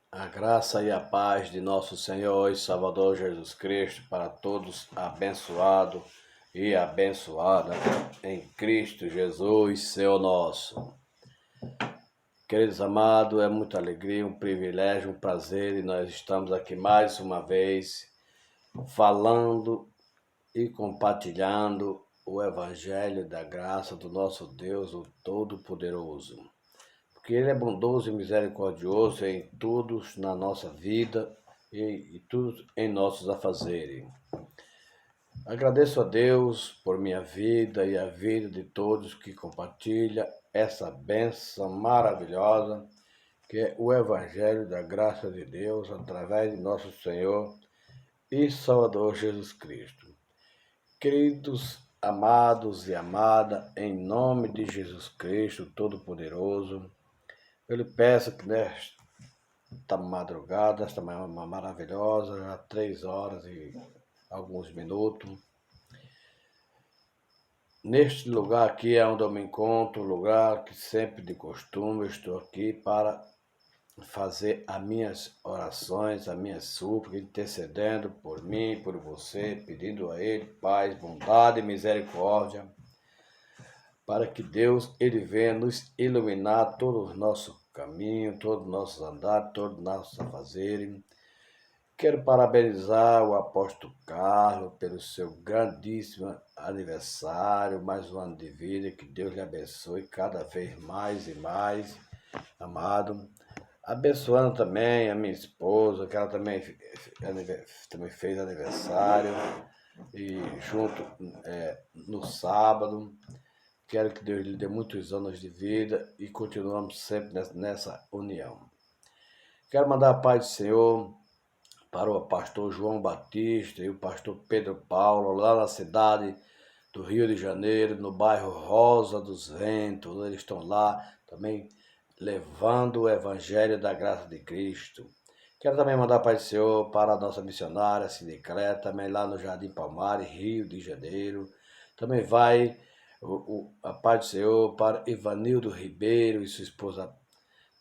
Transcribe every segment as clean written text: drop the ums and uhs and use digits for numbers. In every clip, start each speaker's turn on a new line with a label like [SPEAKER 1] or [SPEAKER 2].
[SPEAKER 1] A graça e a paz de nosso Senhor e Salvador Jesus Cristo para todos abençoado e abençoada em Cristo Jesus, Senhor nosso. Queridos amados, é muita alegria, um privilégio, um prazer e nós estamos aqui mais uma vez falando e compartilhando o Evangelho da graça do nosso Deus, o Todo-Poderoso. Porque Ele é bondoso e misericordioso em tudo na nossa vida e tudo em nossos afazeres. Agradeço a Deus por minha vida e a vida de todos que compartilham essa bênção maravilhosa que é o Evangelho da graça de Deus através de nosso Senhor e Salvador Jesus Cristo. Queridos amados e amada, em nome de Jesus Cristo Todo-Poderoso, eu lhe peço que nesta madrugada, esta manhã maravilhosa, já 3 horas e alguns minutos, neste lugar aqui é onde eu me encontro, lugar que sempre de costume eu estou aqui para fazer as minhas orações, as minhas súplicas, intercedendo por mim, por você, pedindo a Ele paz, bondade e misericórdia, para que Deus Ele venha nos iluminar todos os nossos caminhos, todos os nossos andares, todos os nossos afazeres. Quero parabenizar o apóstolo Carlos pelo seu grandíssimo aniversário, mais um ano de vida, que Deus lhe abençoe cada vez mais e mais, amado. Abençoando também a minha esposa, que ela também fez aniversário, e junto no sábado. Quero que Deus lhe dê muitos anos de vida e continuamos sempre nessa união. Quero mandar a paz do Senhor para o pastor João Batista e o pastor Pedro Paulo, lá na cidade do Rio de Janeiro, no bairro Rosa dos Ventos. Eles estão lá também levando o Evangelho da graça de Cristo. Quero também mandar a paz do Senhor para a nossa missionária Sindicreta, também lá no Jardim Palmares, Rio de Janeiro. Também vai a paz do Senhor para Ivanildo Ribeiro e sua esposa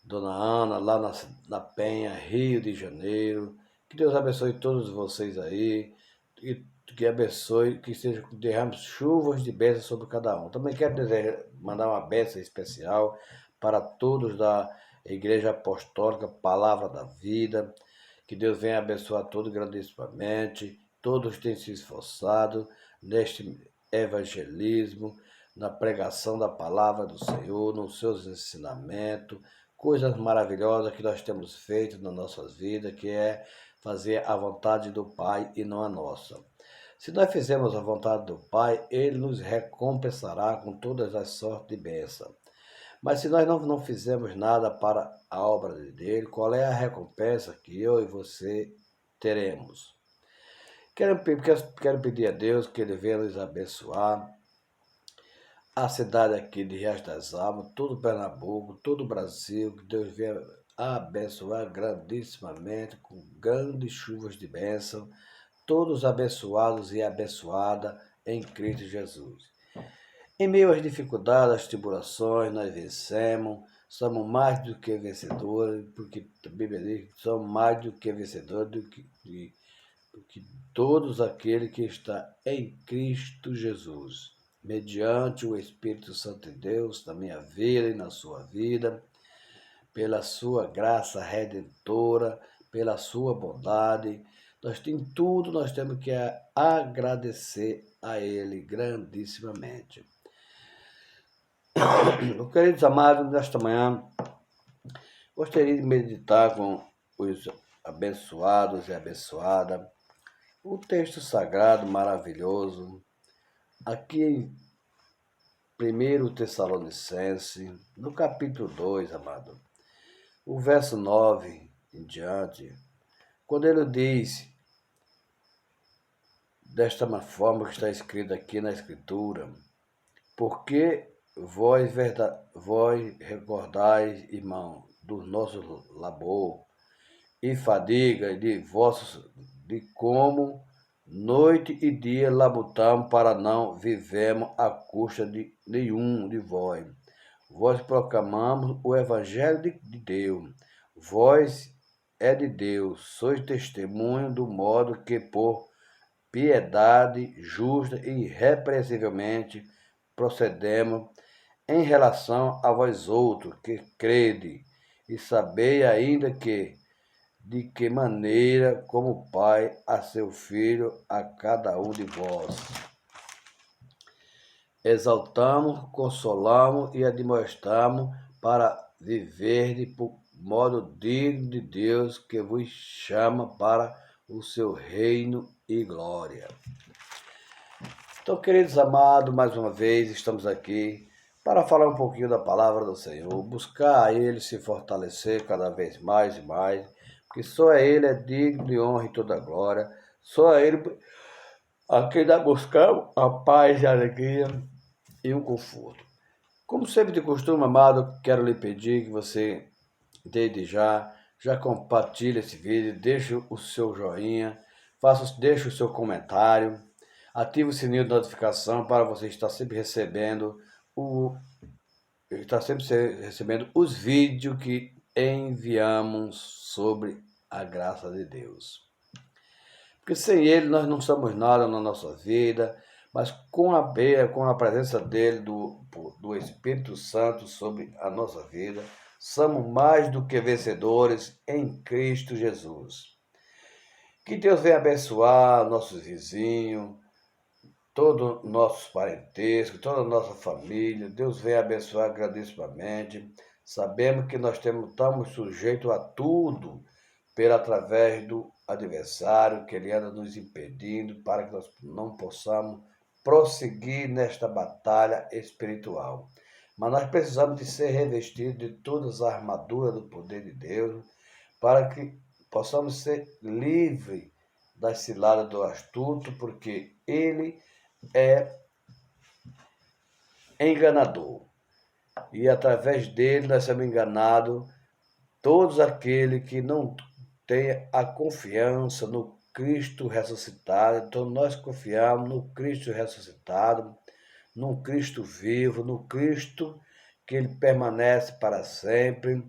[SPEAKER 1] Dona Ana, lá na Penha, Rio de Janeiro. Que Deus abençoe todos vocês aí, e que abençoe, que derrame chuvas de bênçãos sobre cada um. Também quero mandar uma bênção especial para todos da Igreja Apostólica Palavra da Vida. Que Deus venha abençoar todos grandemente. Todos têm se esforçado neste evangelismo, na pregação da palavra do Senhor, nos seus ensinamentos, coisas maravilhosas que nós temos feito nas nossas vidas, que é fazer a vontade do Pai e não a nossa. Se nós fizermos a vontade do Pai, Ele nos recompensará com todas as sortes de bênção. Mas se nós não fizermos nada para a obra dele, qual é a recompensa que eu e você teremos? Quero pedir a Deus que Ele venha nos abençoar, a cidade aqui de Riacho das Almas, todo Pernambuco, todo o Brasil, que Deus venha abençoar grandissimamente, com grandes chuvas de bênção, todos abençoados e abençoadas em Cristo Jesus. Em meio às dificuldades, às tribulações, nós vencemos, somos mais do que vencedores, porque a Bíblia diz que somos mais do que vencedores do que todos aqueles que estão em Cristo Jesus, mediante o Espírito Santo de Deus na minha vida e na sua vida, pela sua graça redentora, pela sua bondade. Nós temos que agradecer a Ele grandissimamente. Queridos amados, nesta manhã, gostaria de meditar com os abençoados e abençoadas o texto sagrado maravilhoso, aqui em 1 Tessalonicense, no capítulo 2, amado, o verso 9 em diante, quando ele diz, desta forma que está escrito aqui na Escritura, porque vós recordais, irmão, do nosso labor e fadiga de como noite e dia labutamos para não vivemos à custa de nenhum de vós. Vós proclamamos o Evangelho de Deus. Vós é de Deus, sois testemunho do modo que por piedade justa e irrepreensivelmente procedemos em relação a vós outros que crede, e sabei ainda de que maneira, como Pai a seu Filho, a cada um de vós. Exaltamos, consolamos e admoestamos para viver por modo digno de Deus que vos chama para o seu reino e glória. Então, queridos amados, mais uma vez estamos aqui para falar um pouquinho da palavra do Senhor, buscar a Ele se fortalecer cada vez mais e mais, porque só a Ele é digno de honra e toda glória, só a Ele a quem nós buscamos a paz e a alegria e o conforto. Como sempre de costume, amado, quero lhe pedir que você, desde já compartilhe esse vídeo, deixe o seu joinha, deixe o seu comentário, ative o sininho de notificação para você estar sempre recebendo os vídeos que enviamos sobre a graça de Deus. Porque sem Ele nós não somos nada na nossa vida, mas com a presença dele, do Espírito Santo sobre a nossa vida, somos mais do que vencedores em Cristo Jesus. Que Deus venha abençoar nossos vizinhos, todo o nosso parentesco, toda a nossa família. Deus venha abençoar grandissimamente. Sabemos que nós estamos sujeitos a tudo através do adversário, que ele anda nos impedindo para que nós não possamos prosseguir nesta batalha espiritual. Mas nós precisamos de ser revestidos de todas as armaduras do poder de Deus para que possamos ser livres das ciladas do astuto, porque ele é enganador. E através dele nós somos enganados, todos aqueles que não têm a confiança no Cristo ressuscitado. Então nós confiamos no Cristo ressuscitado, no Cristo vivo, no Cristo que ele permanece para sempre,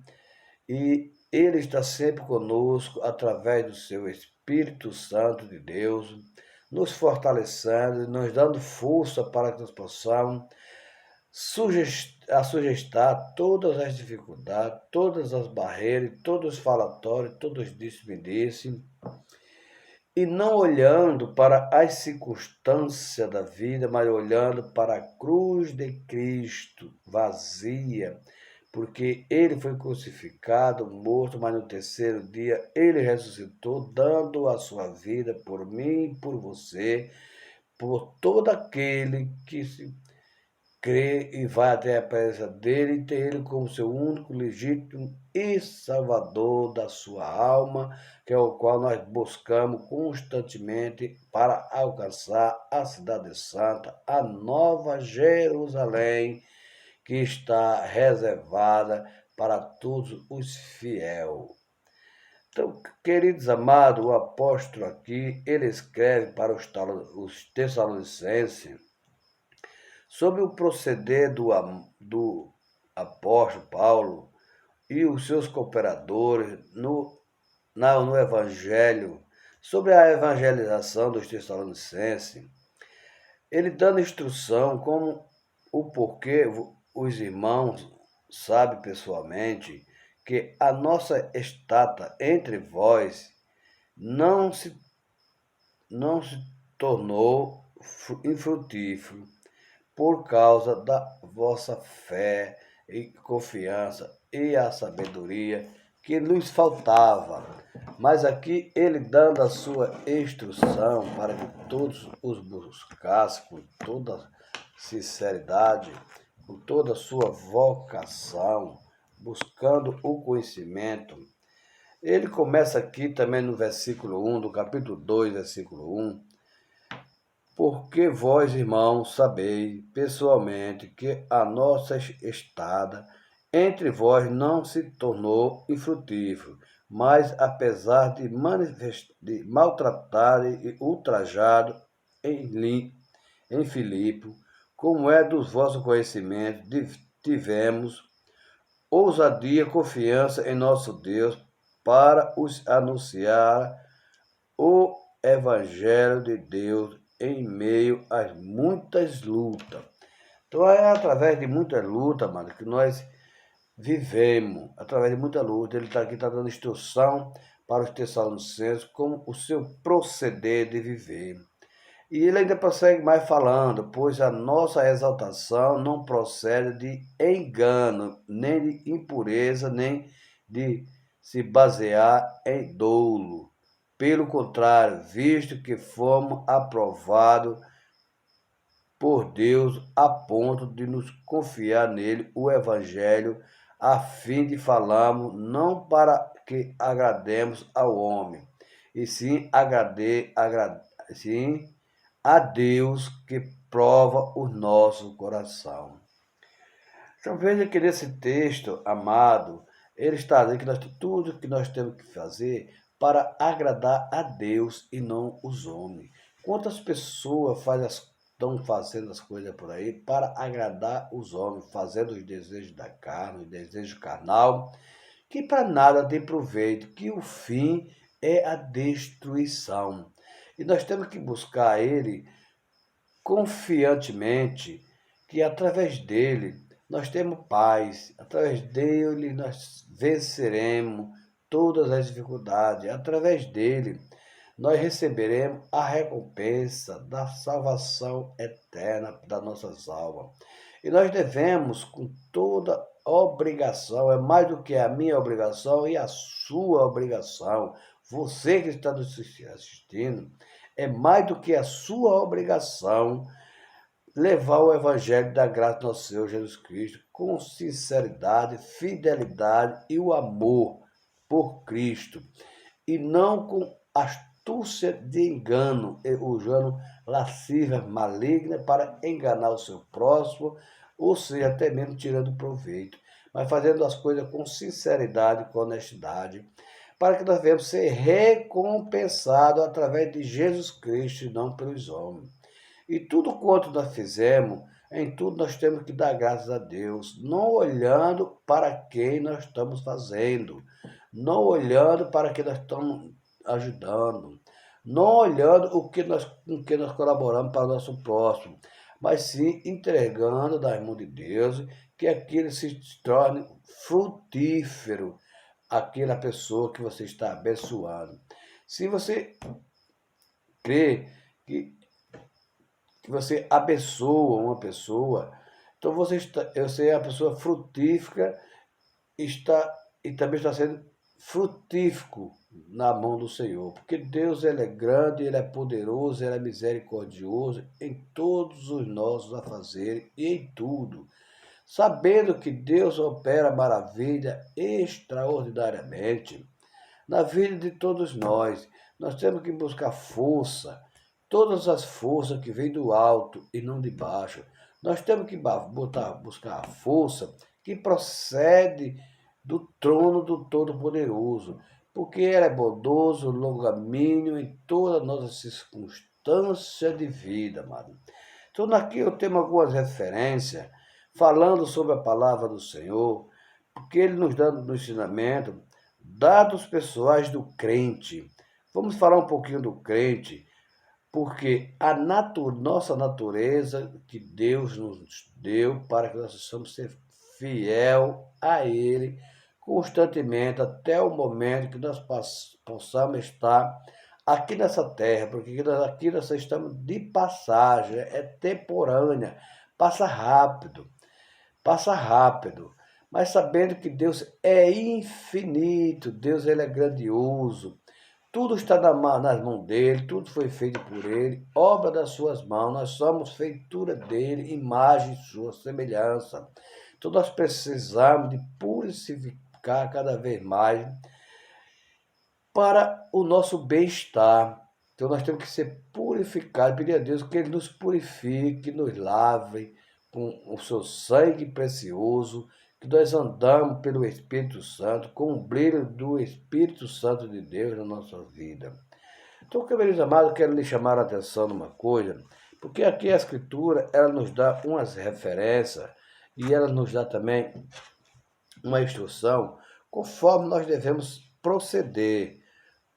[SPEAKER 1] e ele está sempre conosco através do seu Espírito Santo de Deus, nos fortalecendo, nos dando força para que nós possamos sujeitar todas as dificuldades, todas as barreiras, todos os falatórios, todos os disse-me-disse, e não olhando para as circunstâncias da vida, mas olhando para a cruz de Cristo, vazia, porque ele foi crucificado, morto, mas no terceiro dia ele ressuscitou, dando a sua vida por mim, por você, por todo aquele que se crê e vai até a presença dele e tem ele como seu único, legítimo e salvador da sua alma, que é o qual nós buscamos constantemente para alcançar a cidade santa, a nova Jerusalém, que está reservada para todos os fiéis. Então, queridos amados, o apóstolo aqui, ele escreve para os Tessalonicenses sobre o proceder do apóstolo Paulo e os seus cooperadores no Evangelho, sobre a evangelização dos Tessalonicenses, ele dando instrução como o porquê os irmãos sabem pessoalmente que a nossa estada entre vós não se tornou infrutífero por causa da vossa fé e confiança e a sabedoria que nos faltava. Mas aqui ele dando a sua instrução para que todos os buscassem com toda sinceridade, com toda a sua vocação, buscando o conhecimento. Ele começa aqui também no versículo 1, do capítulo 2, versículo 1, porque vós, irmãos, sabeis pessoalmente que a nossa estada entre vós não se tornou infrutífero, mas apesar de maltratado e ultrajado em Filipe, como é dos vossos conhecimentos, tivemos ousadia e confiança em nosso Deus para os anunciar o Evangelho de Deus em meio às muitas lutas. Então é através de muita luta, mano, que nós vivemos. Através de muita luta, ele está aqui tá dando instrução para os Tessalonicenses como o seu proceder de viver. E ele ainda prossegue mais falando, pois a nossa exaltação não procede de engano, nem de impureza, nem de se basear em dolo. Pelo contrário, visto que fomos aprovados por Deus a ponto de nos confiar nele o Evangelho, a fim de falarmos não para que agrademos ao homem, e sim a Deus que prova o nosso coração. Então veja que nesse texto, amado, ele está dizendo que tudo que nós temos que fazer para agradar a Deus e não os homens. Quantas pessoas estão fazendo as coisas por aí para agradar os homens, fazendo os desejos da carne, os desejos carnal, que para nada tem proveito, que o fim é a destruição. E nós temos que buscar Ele confiantemente, que através dele nós temos paz, através dele nós venceremos todas as dificuldades, através dele nós receberemos a recompensa da salvação eterna das nossas almas. E nós devemos, com toda obrigação, é mais do que a minha obrigação e a sua obrigação, você que está nos assistindo, é mais do que a sua obrigação levar o Evangelho da graça do nosso Senhor Jesus Cristo com sinceridade, fidelidade e o amor por Cristo, e não com astúcia de engano, usando lascívia maligna para enganar o seu próximo, ou seja, até mesmo tirando proveito, mas fazendo as coisas com sinceridade e com honestidade, para que nós venhamos ser recompensados através de Jesus Cristo e não pelos homens. E tudo quanto nós fizemos, em tudo nós temos que dar graças a Deus, não olhando para quem nós estamos fazendo, não olhando para quem nós estamos ajudando, não olhando com que nós colaboramos para o nosso próximo, mas sim entregando das mãos de Deus, que aquilo se torne frutífero, aquela pessoa que você está abençoando. Se você crê que você abençoa uma pessoa, então você é a pessoa frutífica e também está sendo frutífico na mão do Senhor, porque Deus ele é grande, ele é poderoso, ele é misericordioso em todos os nossos afazeres e em tudo. Sabendo que Deus opera maravilha extraordinariamente na vida de todos nós, nós temos que buscar força, todas as forças que vêm do alto e não de baixo. Nós temos que buscar a força que procede do trono do Todo-Poderoso, porque Ele é bondoso, longanimino em todas as nossas circunstâncias de vida, amado. Então, aqui eu tenho algumas referências falando sobre a palavra do Senhor, porque Ele nos dá no ensinamento dados pessoais do crente. Vamos falar um pouquinho do crente, porque nossa natureza que Deus nos deu para que nós possamos ser fiel a Ele constantemente até o momento que nós possamos estar aqui nessa terra, porque aqui nós estamos de passagem, é temporânea, passa rápido, mas sabendo que Deus é infinito, Deus ele é grandioso, tudo está nas mãos dele, tudo foi feito por ele, obra das suas mãos, nós somos feitura dele, imagem de sua semelhança. Então nós precisamos de purificar cada vez mais para o nosso bem-estar. Então nós temos que ser purificados, pedir a Deus que Ele nos purifique, que nos lave com o seu sangue precioso, que nós andamos pelo Espírito Santo, com o brilho do Espírito Santo de Deus na nossa vida. Então, queridos amados, quero lhe chamar a atenção numa coisa, porque aqui a Escritura, ela nos dá umas referências e ela nos dá também uma instrução conforme nós devemos proceder.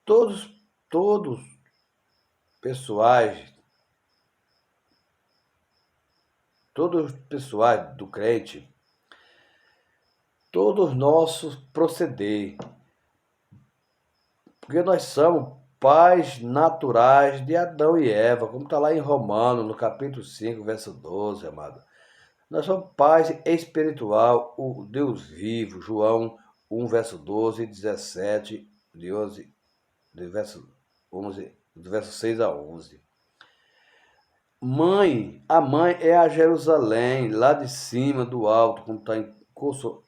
[SPEAKER 1] Todos pessoais, todos pessoais do crente, todos nossos proceder, porque nós somos pais naturais de Adão e Eva, como está lá em Romanos, no capítulo 5, verso 12, amado. Nós somos pais espiritual, o Deus vivo, João 1, verso 12 e 17, do verso 6 a 11. A mãe é a Jerusalém, lá de cima, do alto, como está em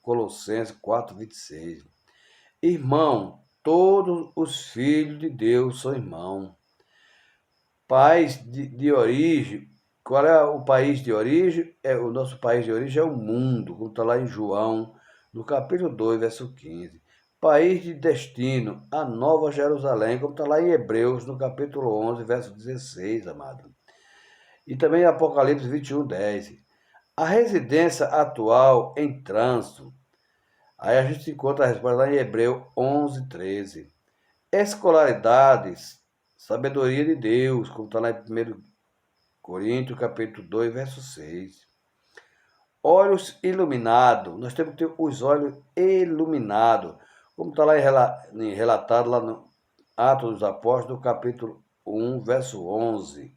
[SPEAKER 1] Colossenses 4, 26. Irmão, todos os filhos de Deus são irmãos. Pais de origem, qual é o país de origem? O nosso país de origem é o mundo, como está lá em João, no capítulo 2, verso 15. País de destino, a Nova Jerusalém, como está lá em Hebreus, no capítulo 11, verso 16, amado. E também Apocalipse 21, 10. A residência atual em trânsito, aí a gente encontra a resposta lá em Hebreu 11, 13. Escolaridades, sabedoria de Deus, como está lá em 1 Coríntios, capítulo 2, verso 6. Olhos iluminados, nós temos que ter os olhos iluminados, como está lá relatado lá no Atos dos Apóstolos, capítulo 1, verso 11.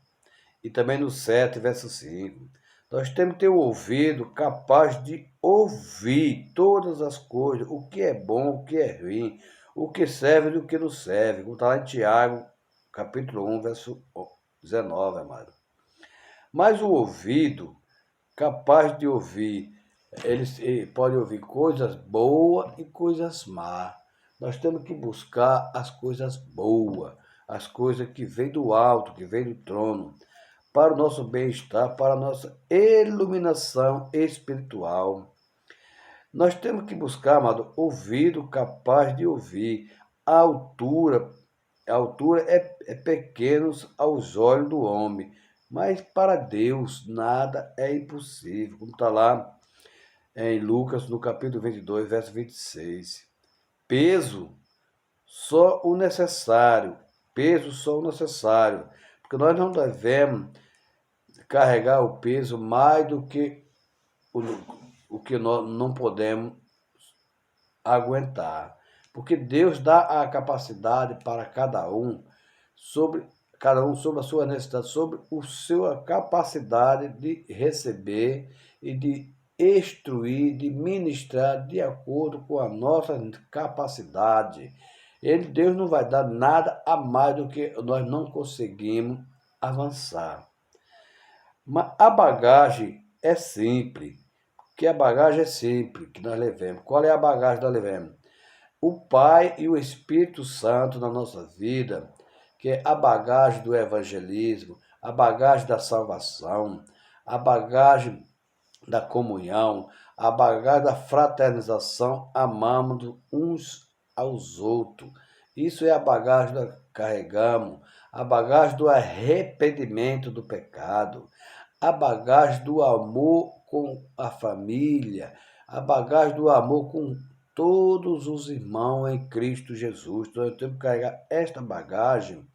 [SPEAKER 1] E também no 7, verso 5. Nós temos que ter o ouvido capaz de ouvir todas as coisas, o que é bom, o que é ruim, o que serve e o que não serve. Como está lá em Tiago, capítulo 1, verso 19, amado. Mas o ouvido capaz de ouvir, ele pode ouvir coisas boas e coisas más. Nós temos que buscar as coisas boas, as coisas que vêm do alto, que vêm do trono, para o nosso bem-estar, para a nossa iluminação espiritual. Nós temos que buscar, amado, ouvido capaz de ouvir. A altura é pequena aos olhos do homem, mas para Deus nada é impossível, como está lá em Lucas, no capítulo 22, verso 26. Peso, só o necessário. Peso, só o necessário. Porque nós não devemos carregar o peso mais do que o que nós não podemos aguentar. Porque Deus dá a capacidade para cada um sobre a sua necessidade, sobre a sua capacidade de receber e de instruir, de ministrar de acordo com a nossa capacidade. Deus não vai dar nada a mais do que nós não conseguimos avançar. Mas a bagagem é simples, que a bagagem é simples que nós levemos. Qual é a bagagem que nós levemos? O Pai e o Espírito Santo na nossa vida, que é a bagagem do evangelismo, a bagagem da salvação, a bagagem da comunhão, a bagagem da fraternização, amando uns aos outros. Isso é a bagagem que nós carregamos, a bagagem do arrependimento do pecado, a bagagem do amor com a família, a bagagem do amor com todos os irmãos em Cristo Jesus. Então, eu tenho que carregar esta bagagem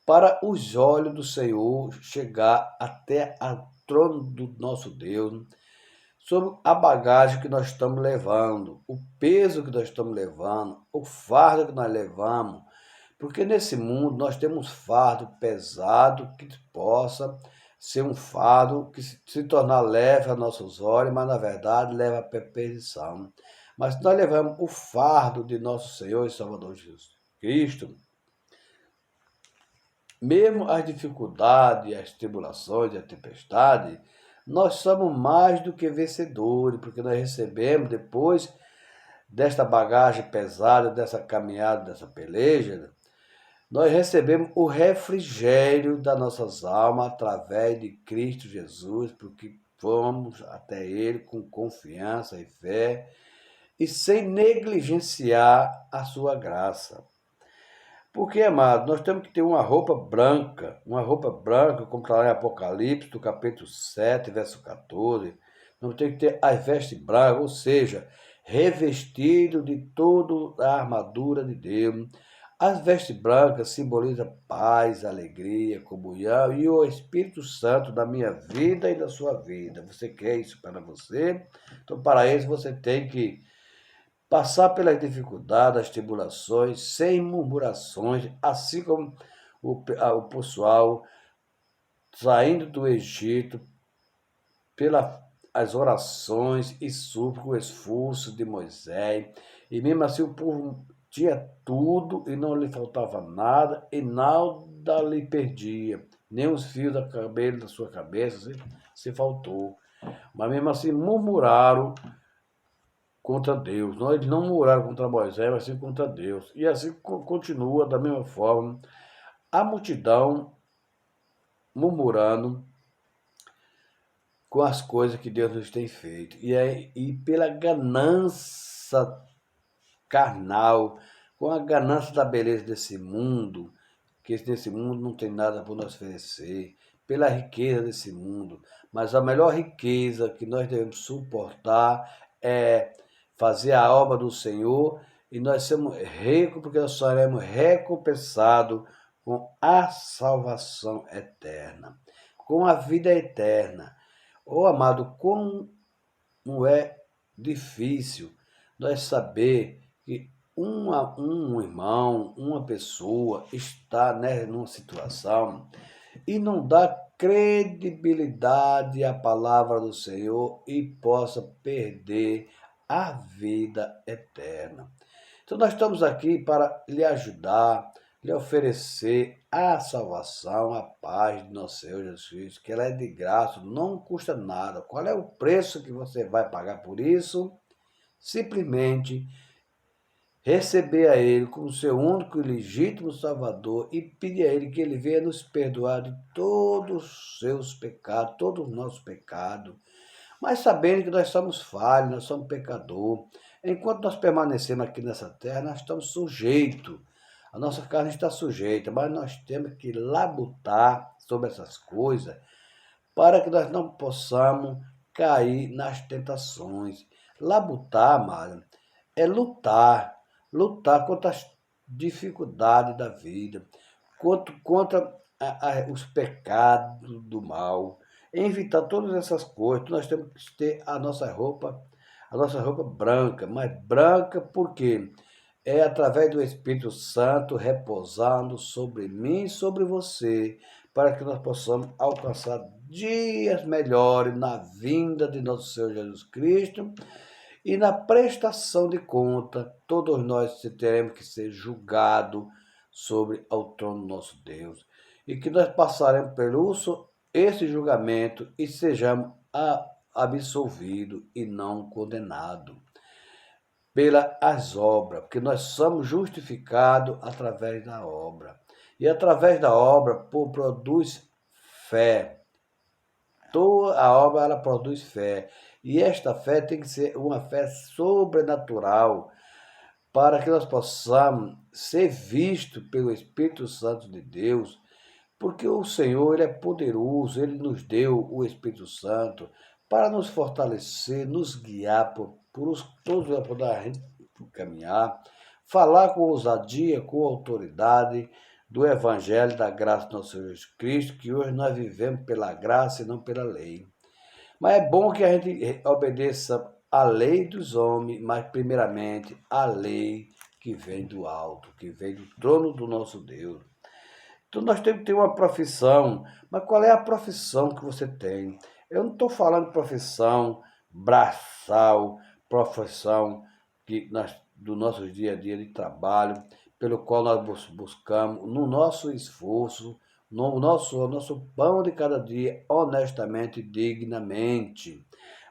[SPEAKER 1] para os olhos do Senhor chegar até o trono do nosso Deus, sobre a bagagem que nós estamos levando, o peso que nós estamos levando, o fardo que nós levamos, porque nesse mundo nós temos fardo pesado que possa ser um fardo que se tornar leve a nossos olhos, mas na verdade leva à perdição. Mas se nós levamos o fardo de nosso Senhor e Salvador Jesus Cristo, mesmo as dificuldades, as tribulações e a tempestade, nós somos mais do que vencedores, porque nós recebemos, depois desta bagagem pesada, dessa caminhada, dessa peleja, nós recebemos o refrigério das nossas almas através de Cristo Jesus, porque vamos até Ele com confiança e fé e sem negligenciar a sua graça. Porque, amado, nós temos que ter uma roupa branca, como está lá em Apocalipse, do capítulo 7, verso 14. Nós temos que ter as vestes brancas, ou seja, revestido de toda a armadura de Deus. As vestes brancas simbolizam paz, alegria, comunhão e o Espírito Santo da minha vida e da sua vida. Você quer isso para você? Então, para isso, você tem que passar pelas dificuldades, as tribulações, sem murmurações, assim como o pessoal saindo do Egito pelas orações e súplicas, o esforço de Moisés, e mesmo assim o povo tinha tudo e não lhe faltava nada, e nada lhe perdia, nem os fios da cabelo da sua cabeça se faltou. Mas mesmo assim murmuraram contra Deus. Não, eles não murmuraram contra Moisés, mas sim contra Deus. E assim continua da mesma forma. A multidão murmurando com as coisas que Deus nos tem feito. E pela ganância carnal, com a ganância da beleza desse mundo, que nesse mundo não tem nada para nos oferecer, pela riqueza desse mundo. Mas a melhor riqueza que nós devemos suportar é fazer a obra do Senhor, e nós somos ricos porque nós seremos recompensados com a salvação eterna, com a vida eterna. Oh, amado, como é difícil nós saber que um irmão, uma pessoa está, né, numa situação e não dá credibilidade à palavra do Senhor e possa perder a vida eterna. Então nós estamos aqui para lhe ajudar, lhe oferecer a salvação, a paz de nosso Senhor Jesus Cristo, que ela é de graça, não custa nada. Qual é o preço que você vai pagar por isso? Simplesmente receber a Ele como seu único e legítimo Salvador e pedir a Ele que Ele venha nos perdoar de todos os seus pecados, todos os nossos pecados, mas sabendo que nós somos falhos, nós somos pecadores. Enquanto nós permanecemos aqui nessa terra, nós estamos sujeitos. A nossa carne está sujeita, mas nós temos que labutar sobre essas coisas para que nós não possamos cair nas tentações. Labutar, amado, é lutar. Lutar contra as dificuldades da vida, contra os pecados do mal, evitar todas essas coisas. Nós temos que ter a nossa roupa branca, mas branca porque é através do Espírito Santo repousando sobre mim e sobre você, para que nós possamos alcançar dias melhores na vinda de nosso Senhor Jesus Cristo e na prestação de conta. Todos nós teremos que ser julgados sobre ao trono do nosso Deus, e que nós passaremos pelo esse julgamento e sejamos absolvidos e não condenados pelas obras, porque nós somos justificados através da obra. E através da obra produz fé. Toda a obra ela produz fé. E esta fé tem que ser uma fé sobrenatural, para que nós possamos ser vistos pelo Espírito Santo de Deus, porque o Senhor ele é poderoso, ele nos deu o Espírito Santo para nos fortalecer, nos guiar todos a gente caminhar, falar com ousadia, com autoridade do Evangelho da graça do nosso Senhor Jesus Cristo, que hoje nós vivemos pela graça e não pela lei. Mas é bom que a gente obedeça a lei dos homens, mas primeiramente a lei que vem do alto, que vem do trono do nosso Deus. Então nós temos que ter uma profissão, mas qual é a profissão que você tem? Eu não estou falando de profissão braçal, profissão do nosso dia a dia de trabalho, pelo qual nós buscamos, no nosso esforço, no nosso pão de cada dia, honestamente e dignamente.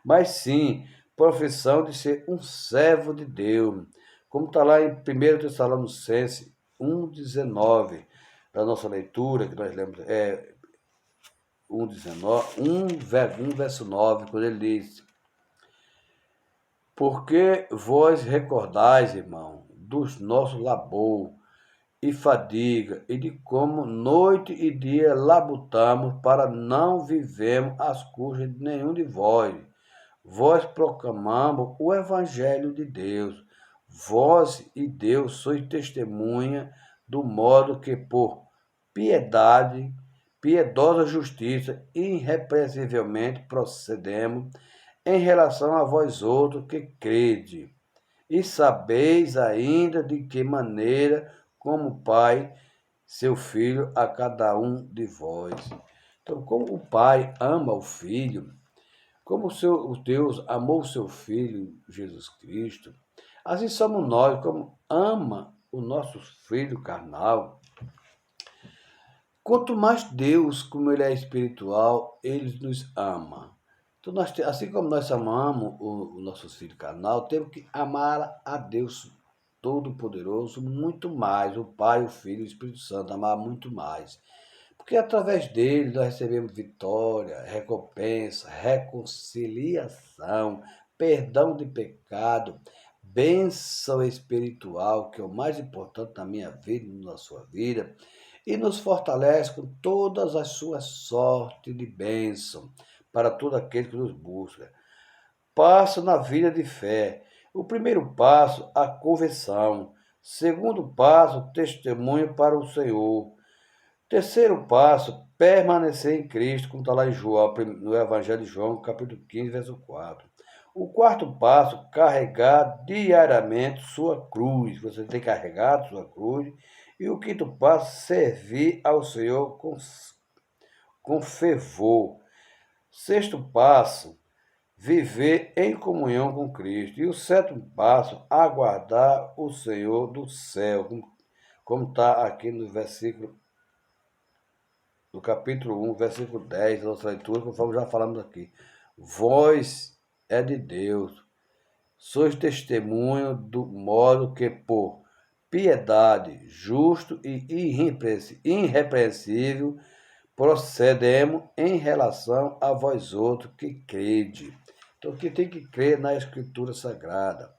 [SPEAKER 1] Mas sim, profissão de ser um servo de Deus, como está lá em 1 Tessalonicenses 1,19, da nossa leitura, que nós lemos, 1 verso 9, quando ele diz: porque vós recordais, irmão, dos nossos labor e fadiga, e de como noite e dia labutamos para não vivemos às custas de nenhum de vós. vós proclamamos o Evangelho de Deus. Vós e Deus sois testemunha do modo que por piedade, piedosa justiça, irrepreensivelmente procedemos em relação a vós outros que crede. E sabeis ainda de que maneira, como Pai, seu Filho a cada um de vós. Então, como o Pai ama o Filho, como o Deus amou o seu Filho, Jesus Cristo, assim somos nós, como ama o nosso filho carnal. Quanto mais Deus, como Ele é espiritual, Ele nos ama. Então, assim como nós amamos o nosso filho carnal, temos que amar a Deus Todo-Poderoso muito mais, o Pai, o Filho e o Espírito Santo, amar muito mais. Porque através dele nós recebemos vitória, recompensa, reconciliação, perdão de pecado, bênção espiritual, que é o mais importante na minha vida e na sua vida, e nos fortalece com todas as suas sortes de bênção para todo aquele que nos busca. Passo na vida de fé. O primeiro passo, a conversão. Segundo passo, testemunho para o Senhor. Terceiro passo, permanecer em Cristo, como está lá em João, no Evangelho de João, capítulo 15, verso 4. O quarto passo, carregar diariamente sua cruz. Você tem carregado sua cruz. E o quinto passo, servir ao Senhor com fervor. Sexto passo, viver em comunhão com Cristo. E o sétimo passo, aguardar o Senhor do céu, como está aqui no versículo do capítulo 1, versículo 10 da nossa leitura, conforme já falamos aqui. Vós é de Deus, sois testemunho do modo que por piedade, justo e irrepreensível procedemos em relação a vós outros que crede. Então, que tem que crer na Escritura Sagrada.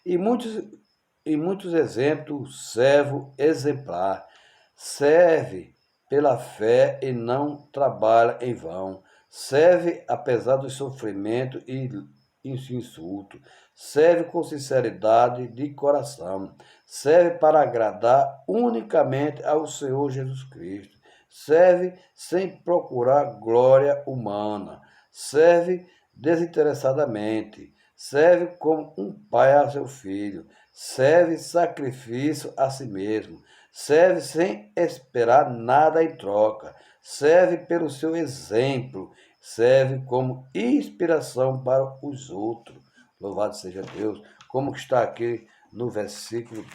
[SPEAKER 1] E muitos exemplos, servo exemplar, serve pela fé e não trabalha em vão, serve apesar do sofrimento e insulto, serve com sinceridade de coração, serve para agradar unicamente ao Senhor Jesus Cristo, serve sem procurar glória humana, serve desinteressadamente, serve como um pai a seu filho, serve sacrifício a si mesmo, serve sem esperar nada em troca, serve pelo seu exemplo, serve como inspiração para os outros. Louvado seja Deus, como está aqui no versículo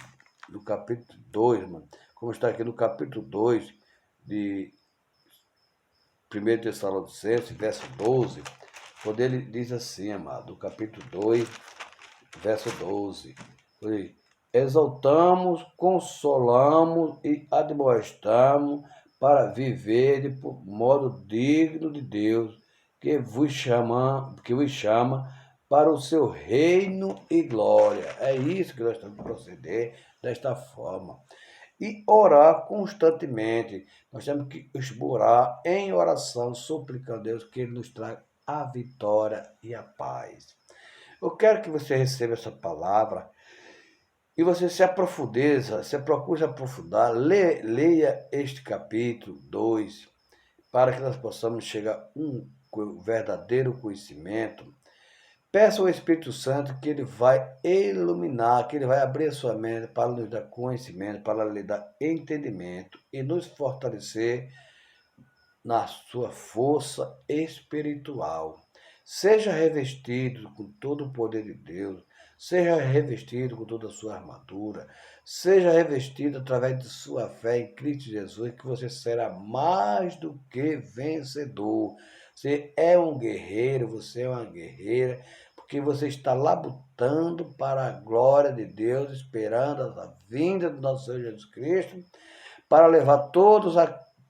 [SPEAKER 1] do capítulo 2, mano. Como está aqui no capítulo 2 de 1 Tessalonicenses, verso 12, quando ele diz assim, amado, do capítulo 2, verso 12, exaltamos, consolamos e admoestamos para viver de modo digno de Deus, que vos chama para o seu reino e glória. É isso que nós temos que proceder desta forma. E orar constantemente. Nós temos que orar em oração, suplicando a Deus que Ele nos traga a vitória e a paz. Eu quero que você receba essa palavra e você se aprofundeça, se procure se aprofundar, leia este capítulo 2, para que nós possamos chegar a um verdadeiro conhecimento. Peça ao Espírito Santo que ele vai iluminar, que ele vai abrir a sua mente para nos dar conhecimento, para lhe dar entendimento e nos fortalecer na sua força espiritual. Seja revestido com todo o poder de Deus, seja revestido com toda a sua armadura, seja revestido através de sua fé em Cristo Jesus, que você será mais do que vencedor. Você é um guerreiro, você é uma guerreira, porque você está labutando para a glória de Deus, esperando a vinda do nosso Senhor Jesus Cristo, para levar todos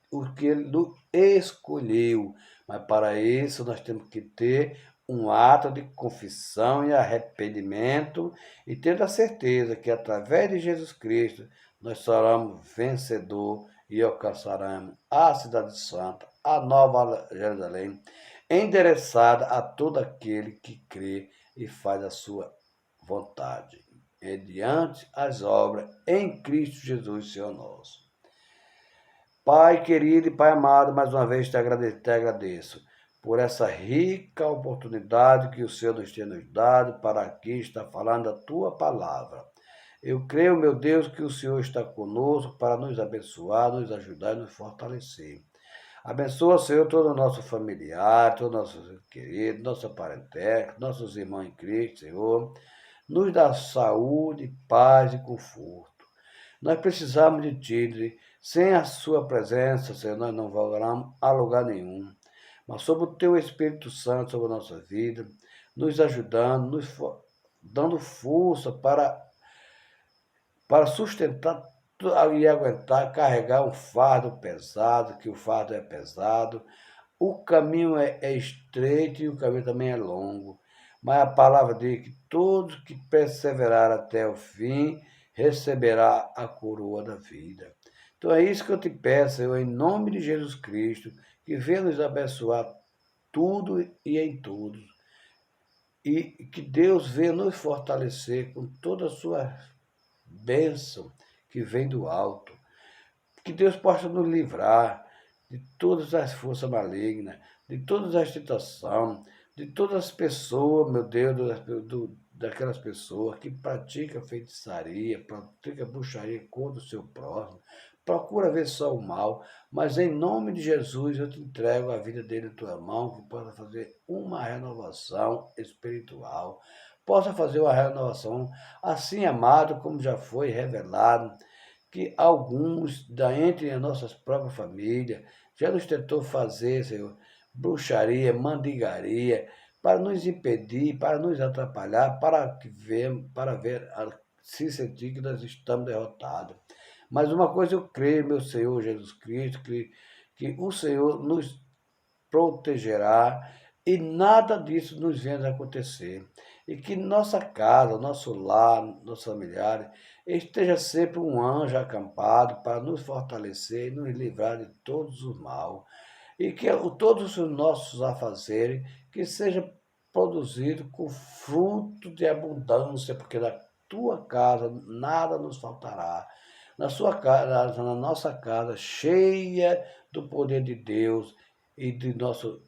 [SPEAKER 1] os que Ele escolheu. Mas para isso nós temos que ter um ato de confissão e arrependimento e ter a certeza que através de Jesus Cristo nós seremos vencedor e alcançaremos a cidade santa, a nova Jerusalém, endereçada a todo aquele que crê e faz a sua vontade, mediante as obras em Cristo Jesus, Senhor nosso. Pai querido e Pai amado, mais uma vez te agradeço por essa rica oportunidade que o Senhor nos tem nos dado para aqui estar falando a tua palavra. Eu creio, meu Deus, que o Senhor está conosco para nos abençoar, nos ajudar e nos fortalecer. Abençoa, Senhor, todo o nosso familiar, todo o nosso querido, nossa parentela, nossos irmãos em Cristo, Senhor. Nos dá saúde, paz e conforto. Nós precisamos de Ti. Sem a Sua presença, Senhor, nós não vamos a lugar nenhum. Mas sobre o Teu Espírito Santo sobre a nossa vida, nos ajudando, dando força para sustentar e aguentar, carregar um fardo pesado, que o fardo é pesado. O caminho é estreito e o caminho também é longo. Mas a palavra diz que todos que perseverar até o fim receberá a coroa da vida. Então é isso que eu te peço, Senhor, em nome de Jesus Cristo, que venha nos abençoar tudo e em todos. E que Deus venha nos fortalecer com toda a sua bênção que vem do alto. Que Deus possa nos livrar de todas as forças malignas, de todas as tentações, de todas as pessoas, meu Deus, daquelas pessoas que praticam feitiçaria, praticam bruxaria contra o seu próximo, procura ver só o mal, mas em nome de Jesus eu te entrego a vida dele em tua mão, que possa fazer uma renovação espiritual, possa fazer uma renovação assim amado como já foi revelado, que alguns entre as nossas próprias famílias já nos tentou fazer, Senhor, bruxaria, mandigaria, para nos impedir, para nos atrapalhar, para ver, se sentir que nós estamos derrotados. Mas uma coisa eu creio, meu Senhor Jesus Cristo, que o Senhor nos protegerá e nada disso nos venha a acontecer. E que nossa casa, nosso lar, nossos familiares, esteja sempre um anjo acampado para nos fortalecer e nos livrar de todos os mal. E que todos os nossos afazeres que seja produzido com fruto de abundância, porque na tua casa nada nos faltará. Na sua casa, na nossa casa, cheia do poder de Deus e de nosso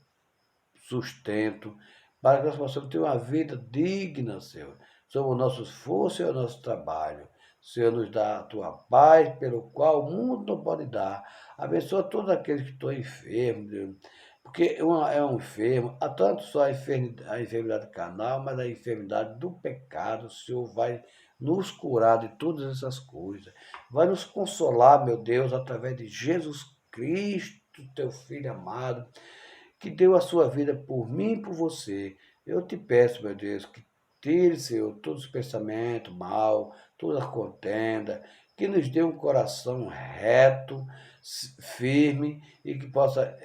[SPEAKER 1] sustento, para que nós possamos ter uma vida digna, Senhor, sobre o nosso esforço e o nosso trabalho. Senhor, nos dá a tua paz, pelo qual o mundo não pode dar. Abençoa todos aqueles que estão enfermos, Deus, porque é um enfermo, há tanto só a enfermidade carnal, mas a enfermidade do pecado. O Senhor vai nos curar de todas essas coisas. Vai nos consolar, meu Deus, através de Jesus Cristo, teu Filho amado, que deu a sua vida por mim e por você. Eu te peço, meu Deus, que tire, Senhor, todos os pensamentos mal, toda a contenda, que nos dê um coração reto, firme e que possa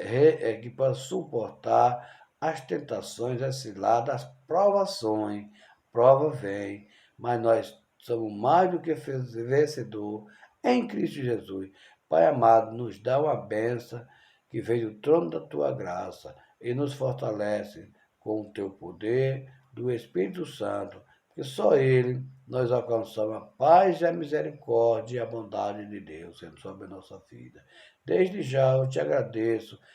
[SPEAKER 1] suportar as tentações, as ciladas, as provações. Prova vem, mas nós somos mais do que vencedor em Cristo Jesus. Pai amado, nos dá uma bênção que vem do trono da tua graça e nos fortalece com o teu poder do Espírito Santo, porque só ele nós alcançamos a paz e a misericórdia e a bondade de Deus sobre a nossa vida. Desde já eu te agradeço